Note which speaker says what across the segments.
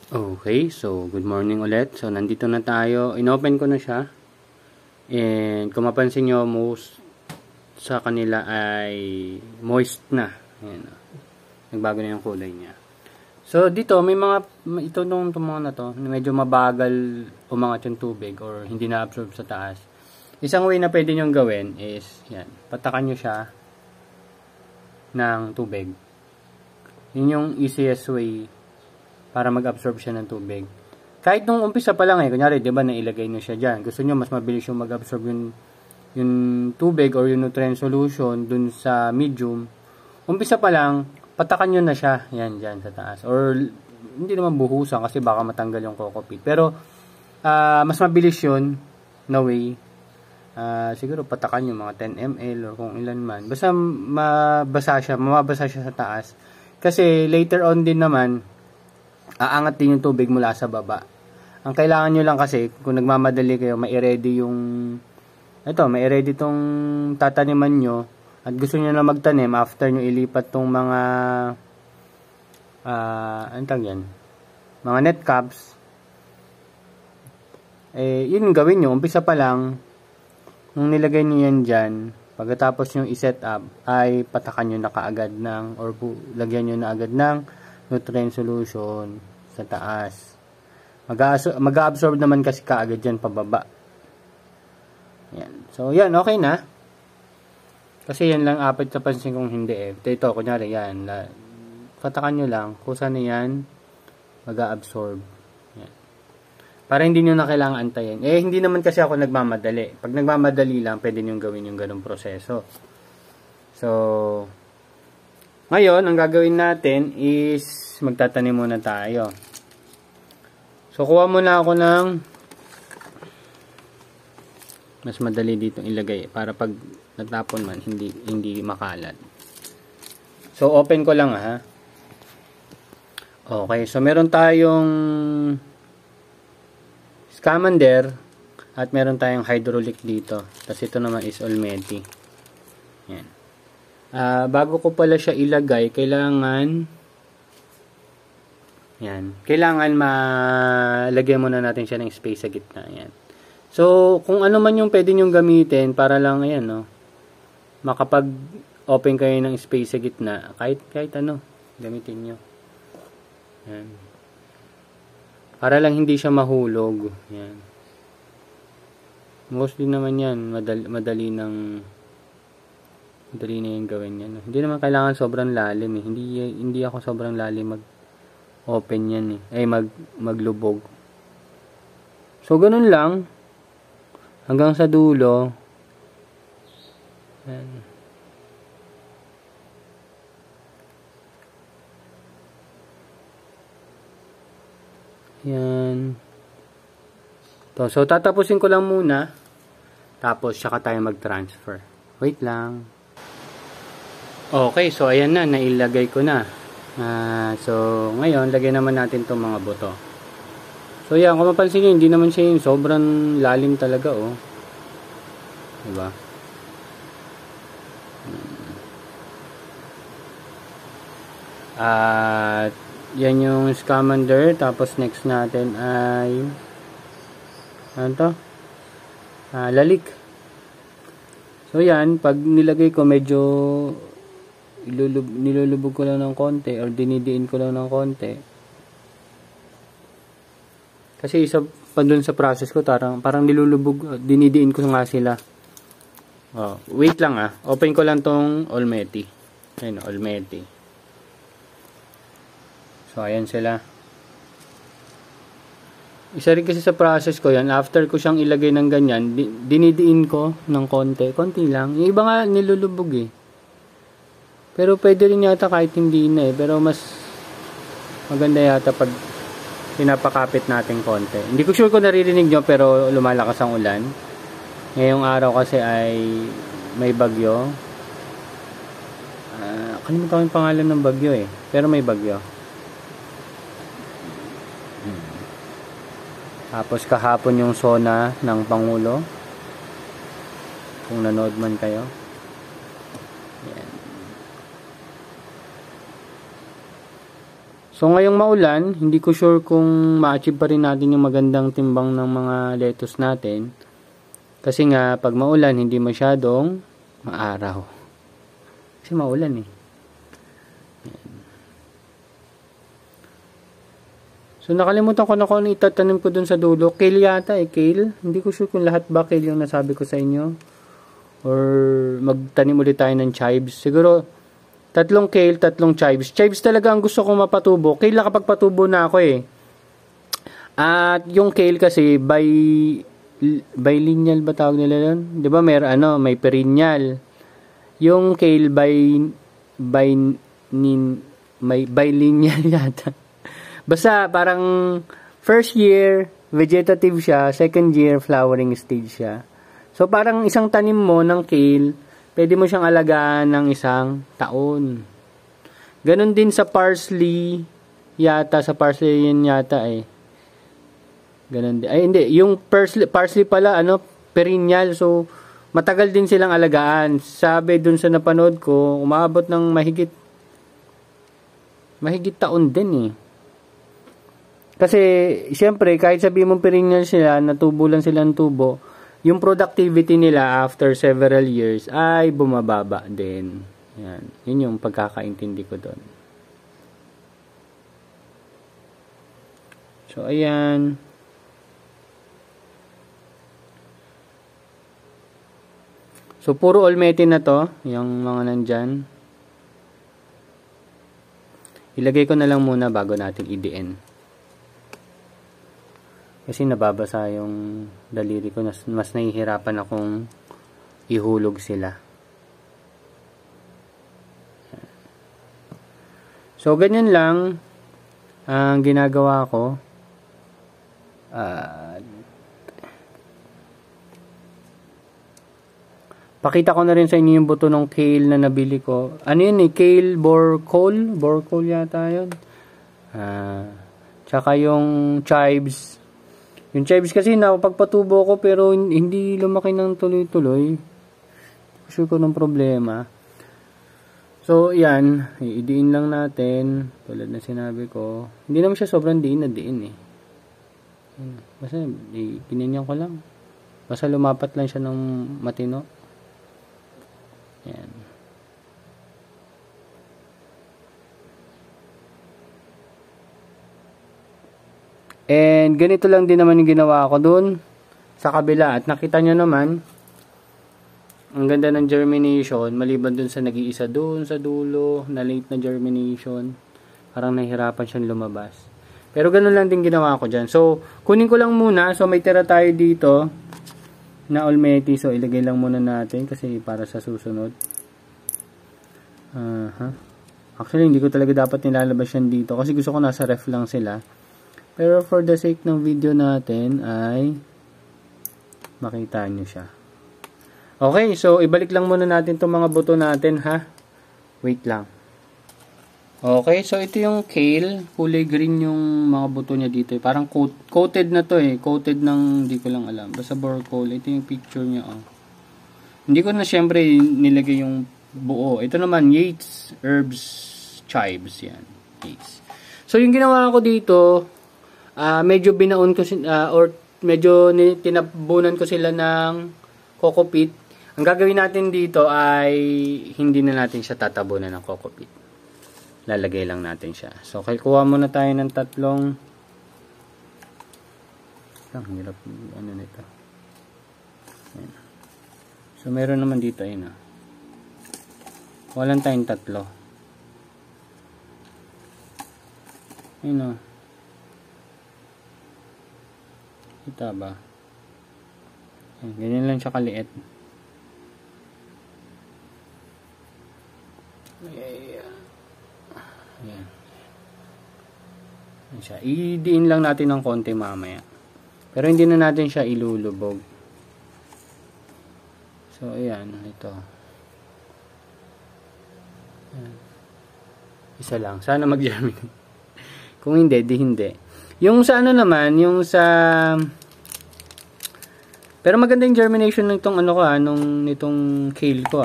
Speaker 1: Okay, so good morning ulit. So nandito na tayo. Inopen ko na siya. And kung mapansin nyo, most sa kanila ay moist na. Ayan. Nagbago na yung kulay niya. So dito, may mga, ito nung mga na to, medyo mabagal umangat yung tubig or hindi na-absorb sa taas. Isang way na pwede nyo gawin is, yan, patakan nyo siya ng tubig. Yun yung easiest way para mag-absorb siya ng tubig. Kahit nung umpisa pa lang kunyari, di ba, nailagay nyo siya dyan. Gusto nyo mas mabilis yung mag-absorb yung tubig or yung nutrient solution dun sa medium. Umpisa pa lang, patakan nyo na siya. Yan, dyan sa taas. Or, hindi naman buhusan kasi baka matanggal yung coco peat. Pero, mas mabilis yun na way. Siguro patakan nyo mga 10 ml or kung ilan man. Basta mababasa siya sa taas. Kasi later on din naman, aangat din yung tubig mula sa baba. Ang kailangan nyo lang kasi, kung nagmamadali kayo, mai-ready tong tataniman nyo, at gusto nyo na magtanim after nyo ilipat tong mga mga net caps, yun gawin nyo. Umpisa pa lang, nung nilagay nyo yan dyan, pagkatapos nyo i-set up, ay patakan nyo na kaagad or lagyan nyo na agad ng nutrient solution sa taas. Mag-absorb naman kasi kaagad yan pababa. Yan. So, yan. Okay na. Kasi yan lang apat sa pansin kung hindi Ito, kunyari yan. Patakan nyo lang. Kusa na yan, mag-absorb. Yan. Para hindi nyo na kailangan antayin. Hindi naman kasi ako nagmamadali. Pag nagmamadali lang, pwede nyo gawin yung ganong proseso. So, ngayon, ang gagawin natin is magtatanim muna tayo. So, kuha muna ako ng mas madali dito ilagay para pag natapon man, hindi makalat. So, open ko lang ha. Okay, so meron tayong scamander at meron tayong hydraulic dito. Tapos ito naman is Olmeti. Yan. Bago ko pala siya ilagay, kailangan malagyan muna natin siya ng space sa gitna. Yan. So, kung ano man yung pwede nyong gamitin para lang, makapag-open kayo ng space sa gitna, kahit ano, gamitin nyo. Yan. Para lang hindi siya mahulog. Yan. Mostly naman yan, madali na yung gawin yan. Hindi naman kailangan sobrang lalim Hindi ako sobrang lalim mag-open yan maglubog. So, ganun lang. Hanggang sa dulo. Yan. Yan. So, tatapusin ko lang muna. Tapos, saka tayo mag-transfer. Wait lang. Okay, so ayan na, nailagay ko na. So, ngayon, lagyan naman natin itong mga buto. So, yan, kung mapansin nyo, hindi naman siya yung sobrang lalim talaga, Diba? At, yan yung scamander. Tapos, next natin ay, ano to? Lalik. So, yan, pag nilagay ko, medyo nilulubog ko lang ng konti or dinidiin ko lang ng konti. Kasi isa pa dun sa process ko, parang nilulubog, dinidiin ko nga sila. Wait lang open ko lang tong Olmeti. Ayun, Olmeti. So, ayan sila. Isa rin kasi sa process ko yan, after ko siyang ilagay ng ganyan, dinidiin ko ng konti lang. Yung iba nga nilulubog Pero pwede rin yata kahit hindi na pero mas maganda yata pag pinapakapit natin konti. Hindi ko sure kung naririnig nyo pero lumalakas ang ulan. Ngayong araw kasi ay may bagyo. Kalimutan ko yung pangalan ng bagyo pero may bagyo. Tapos kahapon yung SONA ng Pangulo. Kung nanood man kayo. Yan. So ngayong maulan, hindi ko sure kung ma-achieve pa rin natin yung magandang timbang ng mga lettuce natin. Kasi nga, pag maulan, hindi masyadong maaraw. Kasi maulan eh. So nakalimutan ko na kung ano itatanim ko dun sa dulo. Kale yata eh, kale. Hindi ko sure kung lahat ba kale yung nasabi ko sa inyo. Or magtanim ulit tayo ng chives. Siguro, 3 kale, 3 chives. Chives talaga ang gusto kong mapatubo. Kale nakapagpatubo na ako eh. At yung kale kasi, bilineal ba tawag nila yun? Diba may perennial. Yung kale may bilineal yata. Basta parang first year vegetative siya, second year flowering stage siya. So parang isang tanim mo ng kale, pwede mo siyang alagaan ng 1 taon. Ganon din sa parsley yata, sa parsley yan yata eh. Ganon din. Ay hindi, yung parsley pala perennial, so matagal din silang alagaan. Sabi dun sa napanood ko, umabot ng mahigit taon din eh. Kasi, siyempre, kahit sabihin mong perennial sila, natubo lang sila ng tubo, yung productivity nila after several years ay bumababa din. Yan. Yun yung pagkakaintindi ko doon. So, ayan. So, puro olmete na to, yung mga nandyan. Ilagay ko na lang muna bago natin i-DN. Kasi nababasa yung daliri ko. Mas nahihirapan akong ihulog sila. So, ganyan lang ang ginagawa ko. Pakita ko na rin sa inyo yung buto ng kale na nabili ko. Ano yun eh? Kale Borcol? Borcol yata yun. Tsaka yung chives. Yung chives kasi napagpatubo ko pero hindi lumaki ng tuloy-tuloy. Sure ko ng problema. So, yan. I-diin lang natin. Tulad na sinabi ko. Hindi naman siya sobrang diin na diin eh. Basta, ginanyan ko lang. Basta lumapat lang siya ng matino. Yan. And ganito lang din naman yung ginawa ko dun sa kabila. At nakita nyo naman, ang ganda ng germination, maliban dun sa nag-iisa dun sa dulo, na late na germination. Parang nahihirapan siyang lumabas. Pero ganun lang din ginawa ko dyan. So, kunin ko lang muna. So, may tira tayo dito na olmeti. So, ilagay lang muna natin kasi para sa susunod. Actually, hindi ko talaga dapat nilalabas yan dito kasi gusto ko nasa ref lang sila. Pero for the sake ng video natin ay makita nyo siya. Okay, so ibalik lang muna natin itong mga buto natin ha. Wait lang. Okay, so ito yung kale. Kulay green yung mga buto niya dito. Parang coated na to eh. Coated ng, hindi ko lang alam. Basta Borcol. Ito yung picture niya oh. Hindi ko na syempre nilagay yung buo. Ito naman, Yates Herbs Chives. Yan. Yates. So yung ginawa ko dito, medyo binaon ko or medyo tinabunan ko sila ng coco peat. Ang gagawin natin dito ay hindi na natin siya tatabunan ng coco peat. Lalagay lang natin siya. So kuha muna tayo ng 3. Ang hirap ano nito. Ayan. So meron naman dito ayun. Walang tayong 3. Ayun kita ba? Ganyan lang siya kaliit. Ayan. Ayan siya. I-diin lang natin ng konti mamaya. Pero hindi na natin siya ilulubog. So, ayan. Ito. Ayan. Isa lang. Sana mag-germinate. Kung hindi, di hindi. Yung sa ano naman, yung sa pero maganda yung germination nitong ano ko nitong kale ko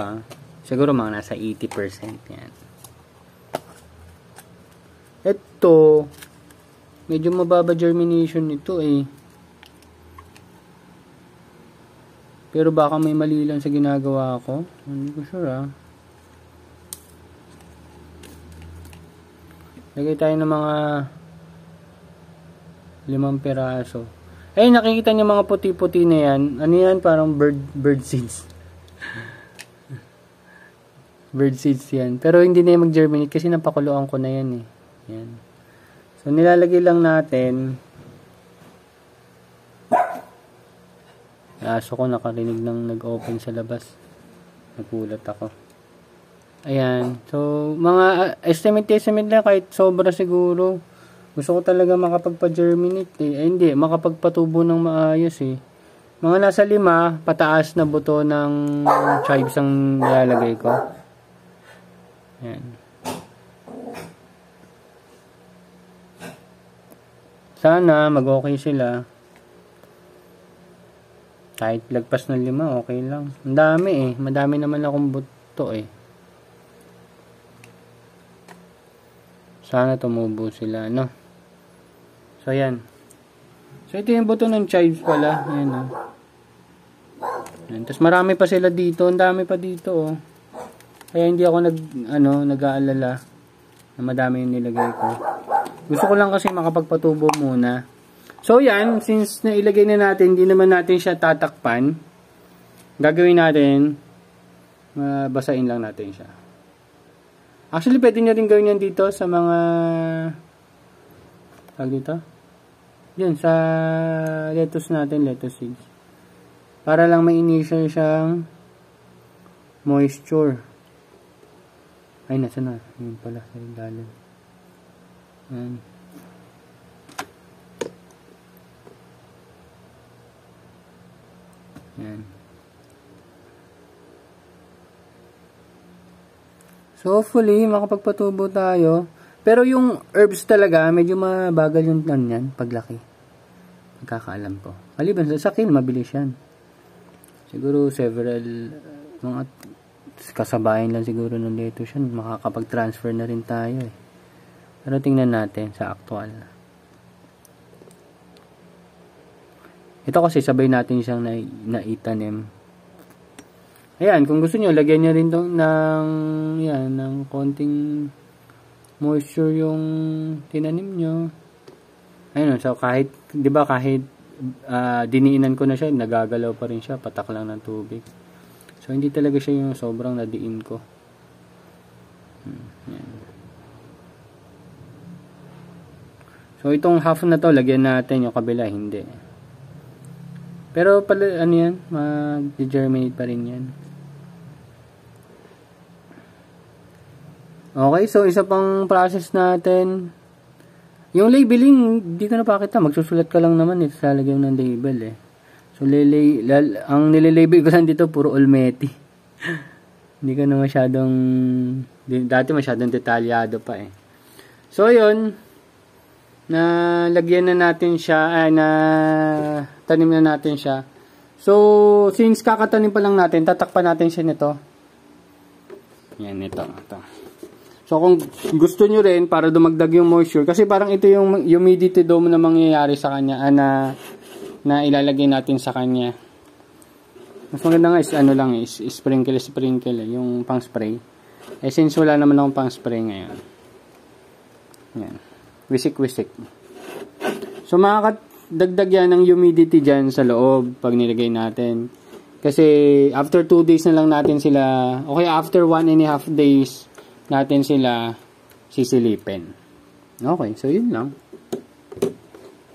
Speaker 1: Siguro mga nasa 80% yan. dito, medyo mababa germination nito eh. Pero baka may mali lang sa ginagawa ko. Hindi ko sure ah. Lagay tayo ng mga 5 peraso. Ay, nakikita niyo mga puti-puti na yan. Ano yan? Parang bird seeds. Bird seeds yan. Pero hindi na yung mag-germinate kasi napakuluan ko na yan eh. Yan. So, nilalagay lang natin. Aso ko nakarinig ng nag-open sa labas. Nagulat ako. Ayan. So, mga estimate lang kahit sobra siguro. Gusto ko talaga makapagpa-germinate eh. Ay, hindi. Makapagpatubo ng maayos eh. Mga nasa 5, pataas na buto ng chives ang nilalagay ko. Ayan. Sana mag-okay sila. Kahit lagpas ng 5, okay lang. Ang dami eh. Madami naman akong buto eh. Sana tumubo sila, no? So, ayan. So, ito yung buto ng chives pala. Ayan, oh. Ayan. Tapos, marami pa sila dito. Ang dami pa dito, oh. Kaya, hindi ako nag-aalala na madami yung nilagay ko. Gusto ko lang kasi makapagpatubo muna. So, yan. Since nailagay na natin, hindi naman natin siya tatakpan. Gagawin natin, basain lang natin siya. Actually, pwede nyo rin gawin yan dito sa mga dito? Yan, sa lettuce natin, lettuce seeds. Para lang ma-initial siyang moisture. Ay, nasa na? Yun pala, sa ilalim. Yan. Yan. So, hopefully, makapagpatubo tayo. Pero yung herbs talaga, medyo mabagal yung yan, paglaki. Pagkakaalam ko. Maliban sa akin, mabilis yan. Siguro, mga kasabayan lang siguro ng lettuce yan. Makakapag-transfer na rin tayo eh. Pero tingnan natin sa actual. Ito kasi sabay natin siyang naitanim. Ayan, kung gusto nyo, lagyan nyo rin ng konting moisture yung tinanim nyo. Ayun, so kahit, di ba kahit diniinan ko na siya, nagagalaw pa rin siya, patak lang ng tubig. So, hindi talaga siya yung sobrang nadiin ko. Ayan. So, itong half na to, lagyan natin yung kabila, hindi. Pero, ano yan, mag-germinate pa rin yan. Okay, so isa pang process natin. Yung labeling, hindi ko napakita. Magsusulat ka lang naman ito sa lagyan ng label eh. So, ang nililabel ko lang dito, puro Olmeti. Hindi ko na masyadong, dati masyadong detalyado pa eh. So, yun. Nalagyan na natin siya, tanim na natin siya. So, since kakatanim pa lang natin, tatakpan natin siya nito. Yan, ito. So, kung gusto nyo rin, para dumagdag yung moisture, kasi parang ito yung humidity dome na mangyayari sa kanya, na ilalagay natin sa kanya. Mas maganda nga is sprinkle yung pang spray. Eh, since wala naman akong pang spray ngayon. Yan. Wisik. So, makakadagdag yan ng humidity dyan sa loob pag nilagay natin. Kasi, after 2 days na lang natin sila, okay, after 1.5 days, natin sila sisilipin. Okay, so yun lang.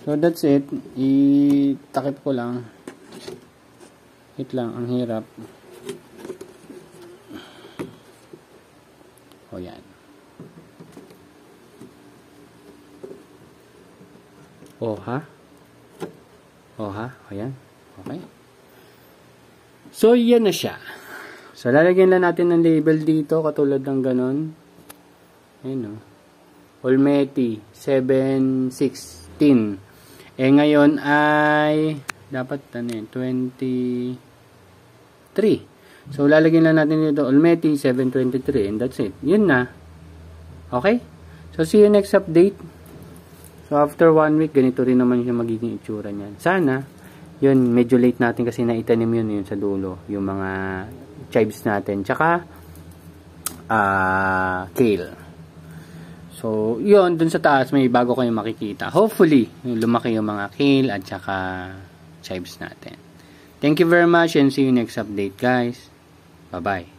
Speaker 1: So that's it. Itakip ko lang. Hit lang, ang hirap. O yan. O yan. Okay. So yan na siya. So, lalagyan lang natin ng label dito, katulad ng ganon. Ayun, o. Olmeti, 716. Ngayon ay, dapat, 23. So, lalagyan lang natin dito, Olmeti, 723. And that's it. Yun na. Okay? So, see you next update. So, after 1 week, ganito rin naman yung magiging itsura niyan. Sana, yun, medyo late natin kasi naitanim yun sa dulo. Yung mga chives natin. Tsaka, kale. So, yun, dun sa taas, may bago kayong makikita. Hopefully, lumaki yung mga kale at tsaka chives natin. Thank you very much and see you next update, guys. Bye-bye.